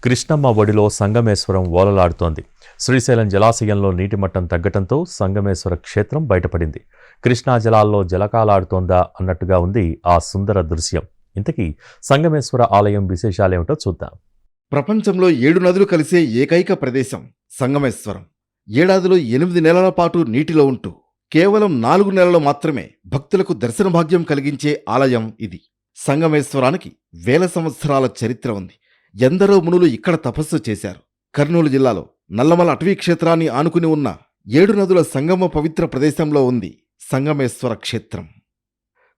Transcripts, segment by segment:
కృష్ణమ్మ ఒడిలో సంగమేశ్వరం ఓలలాడుతోంది. శ్రీశైలం జలాశయంలో నీటి మట్టం తగ్గటంతో సంగమేశ్వర క్షేత్రం బయటపడింది. కృష్ణా జలాల్లో జలకాలాడుతోందా అన్నట్టుగా ఉంది ఆ సుందర దృశ్యం. ఇంతకీ సంగమేశ్వర ఆలయం విశేషాలేమిటో చూద్దాం. ప్రపంచంలో 7 నదులు కలిసే ఏకైక ప్రదేశం సంగమేశ్వరం. ఏడాదిలో 8 నెలల పాటు నీటిలో ఉంటూ కేవలం 4 నెలలు మాత్రమే భక్తులకు దర్శన భాగ్యం కలిగించే ఆలయం ఇది. సంగమేశ్వరానికి వేల సంవత్సరాల చరిత్ర ఉంది. ఎందరో మునులు ఇక్కడ తపస్సు చేశారు. కర్నూలు జిల్లాలో నల్లమల అటవీ క్షేత్రాన్ని ఆనుకుని ఉన్న 7 నదుల సంగమ పవిత్ర ప్రదేశంలో ఉంది సంగమేశ్వర క్షేత్రం.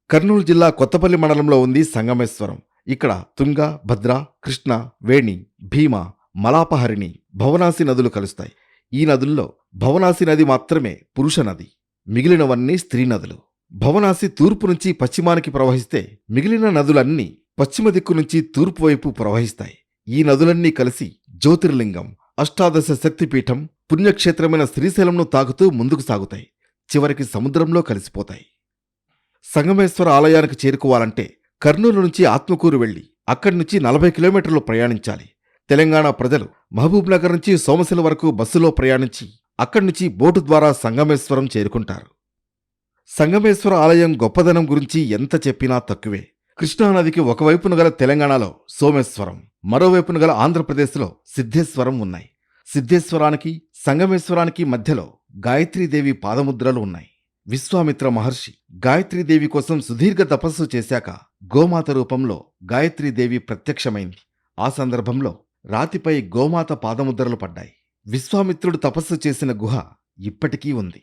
కర్నూలు జిల్లా కొత్తపల్లి మండలంలో ఉంది సంగమేశ్వరం. ఇక్కడ తుంగ, భద్ర, కృష్ణ, వేణి, భీమ, మలాపహరిణి, భవనాసి నదులు కలుస్తాయి. ఈ నదుల్లో భవనాసి నది మాత్రమే పురుష నది, మిగిలినవన్నీ స్త్రీ నదులు. భవనాసి తూర్పు నుంచి పశ్చిమానికి ప్రవహిస్తే మిగిలిన నదులన్నీ పశ్చిమ దిక్కు నుంచి తూర్పు వైపు ప్రవహిస్తాయి. ఈ నదులన్నీ కలిసి జ్యోతిర్లింగం, అష్టాదశ శక్తిపీఠం, పుణ్యక్షేత్రమైన శ్రీశైలంను తాకుతూ ముందుకు సాగుతాయి. చివరికి సముద్రంలో కలిసిపోతాయి. సంగమేశ్వర ఆలయానికి చేరుకోవాలంటే కర్నూలు నుంచి ఆత్మకూరు వెళ్లి అక్కడి నుంచి 40 కిలోమీటర్లు ప్రయాణించాలి. తెలంగాణ ప్రజలు మహబూబ్ నగర్ నుంచి సోమశిల వరకు బస్సులో ప్రయాణించి అక్కడి నుంచి బోటు ద్వారా సంగమేశ్వరం చేరుకుంటారు. సంగమేశ్వర ఆలయం గొప్పదనం గురించి ఎంత చెప్పినా తక్కువే. కృష్ణానదికి ఒకవైపున గల తెలంగాణలో సోమేశ్వరం, మరోవైపున గల ఆంధ్రప్రదేశ్లో సిద్ధేశ్వరం ఉన్నాయి. సిద్ధేశ్వరానికి సంగమేశ్వరానికి మధ్యలో గాయత్రీదేవి పాదముద్రలు ఉన్నాయి. విశ్వామిత్ర మహర్షి గాయత్రీదేవి కోసం సుదీర్ఘ తపస్సు చేశాక గోమాత రూపంలో గాయత్రీదేవి ప్రత్యక్షమైంది. ఆ సందర్భంలో రాతిపై గోమాత పాదముద్రలు పడ్డాయి. విశ్వామిత్రుడు తపస్సు చేసిన గుహ ఇప్పటికీ ఉంది.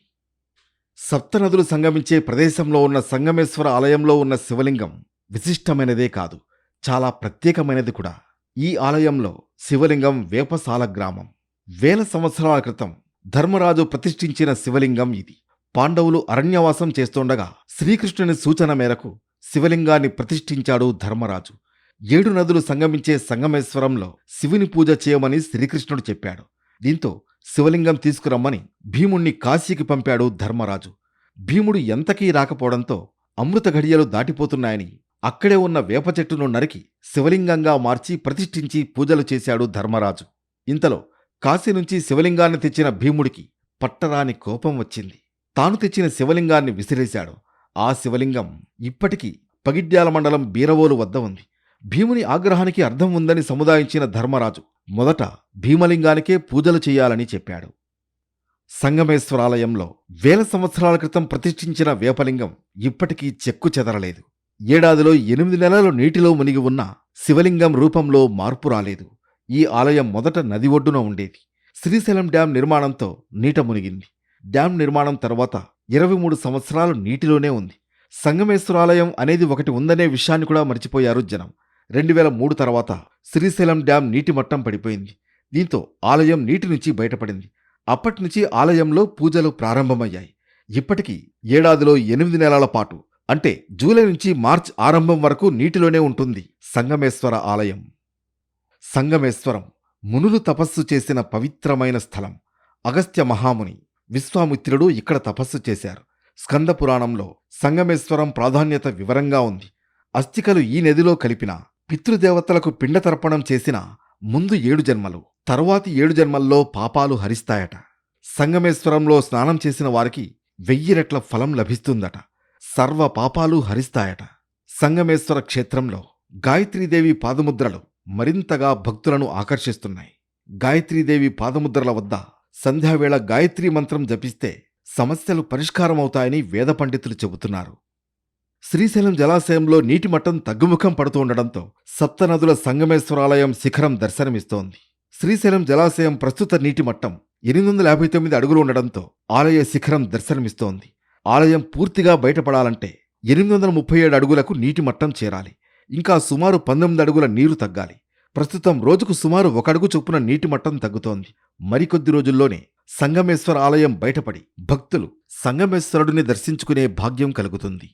సప్తనదులు సంగమించే ప్రదేశంలో ఉన్న సంగమేశ్వర ఆలయంలో ఉన్న శివలింగం విశిష్టమైనదే కాదు, చాలా ప్రత్యేకమైనది కూడా. ఈ ఆలయంలో శివలింగం వేపసాల గ్రామం. వేల సంవత్సరాల క్రితం ధర్మరాజు ప్రతిష్ఠించిన శివలింగం ఇది. పాండవులు అరణ్యవాసం చేస్తుండగా శ్రీకృష్ణుని సూచన మేరకు శివలింగాన్ని ప్రతిష్ఠించాడు ధర్మరాజు. 7 నదులు సంగమించే సంగమేశ్వరంలో శివుని పూజ చేయమని శ్రీకృష్ణుడు చెప్పాడు. దీంతో శివలింగం తీసుకురమ్మని భీముణ్ణి కాశీకి పంపాడు ధర్మరాజు. భీముడు ఎంతకీ రాకపోవడంతో అమృత ఘడియలు దాటిపోతున్నాయని అక్కడే ఉన్న వేప చెట్టును నరికి శివలింగంగా మార్చి ప్రతిష్ఠించి పూజలు చేశాడు ధర్మరాజు. ఇంతలో కాశీ నుంచి శివలింగాన్ని తెచ్చిన భీముడికి పట్టరాని కోపం వచ్చింది. తాను తెచ్చిన శివలింగాన్ని విసిరేశాడు. ఆ శివలింగం ఇప్పటికీ పగిడ్యాల మండలం బీరవోలు వద్ద ఉంది. భీముని ఆగ్రహానికి అర్థం ఉందని సముదాయించిన ధర్మరాజు మొదట భీమలింగానికే పూజలు చేయాలని చెప్పాడు. సంగమేశ్వరాలయంలో వేల సంవత్సరాల క్రితం ప్రతిష్ఠించిన వేపలింగం ఇప్పటికీ చెక్కు చెదరలేదు. ఏడాదిలో 8 నెలలు నీటిలో మునిగి ఉన్న శివలింగం రూపంలో మార్పు రాలేదు. ఈ ఆలయం మొదట నది ఒడ్డున ఉండేది. శ్రీశైలం డ్యాం నిర్మాణంతో నీట మునిగింది. డ్యాం నిర్మాణం తర్వాత 23 సంవత్సరాలు నీటిలోనే ఉంది. సంగమేశ్వరాలయం అనేది ఒకటి ఉందనే విషయాన్ని కూడా మర్చిపోయారు జనం. 2003 తర్వాత శ్రీశైలం డ్యాం నీటి మట్టం పడిపోయింది. దీంతో ఆలయం నీటి నుంచి బయటపడింది. అప్పటినుంచి ఆలయంలో పూజలు ప్రారంభమయ్యాయి. ఇప్పటికీ ఏడాదిలో 8 నెలల పాటు అంటే జూలై నుంచి మార్చ్ ఆరంభం వరకు నీటిలోనే ఉంటుంది సంగమేశ్వర ఆలయం. సంగమేశ్వరం మునులు తపస్సు చేసిన పవిత్రమైన స్థలం. అగస్త్య మహాముని, విశ్వామిత్రుడు ఇక్కడ తపస్సు చేశారు. స్కంద పురాణంలో సంగమేశ్వరం ప్రాధాన్యత వివరంగా ఉంది. అస్థికలు ఈ నదిలో కలిపిన పితృదేవతలకు పిండతర్పణం చేసిన ముందు 7 జన్మలు, తరువాతి 7 జన్మల్లో పాపాలు హరిస్తాయట. సంగమేశ్వరంలో స్నానం చేసిన వారికి 1000 రెట్ల ఫలం లభిస్తుందట. సర్వ పాపాలు హరిస్తాయట. సంగమేశ్వర క్షేత్రంలో గాయత్రీదేవి పాదముద్రలు మరింతగా భక్తులను ఆకర్షిస్తున్నాయి. గాయత్రీదేవి పాదముద్రల వద్ద సంధ్యావేళ గాయత్రీ మంత్రం జపిస్తే సమస్యలు పరిష్కారమవుతాయని వేద పండితులు చెబుతున్నారు. శ్రీశైలం జలాశయంలో నీటి మట్టం తగ్గుముఖం పడుతూ ఉండడంతో సప్తనదుల సంగమేశ్వరాలయం శిఖరం దర్శనమిస్తోంది. శ్రీశైలం జలాశయం ప్రస్తుత నీటి మట్టం 859 అడుగులు ఉండడంతో ఆలయ శిఖరం దర్శనమిస్తోంది. ఆలయం పూర్తిగా బయటపడాలంటే 837 అడుగులకు నీటి మట్టం చేరాలి. ఇంకా సుమారు 19 అడుగుల నీరు తగ్గాలి. ప్రస్తుతం రోజుకు సుమారు 1 అడుగు చొప్పున నీటి మట్టం తగ్గుతోంది. మరికొద్ది రోజుల్లోనే సంగమేశ్వర ఆలయం బయటపడి భక్తులు సంగమేశ్వరుడిని దర్శించుకునే భాగ్యం కలుగుతుంది.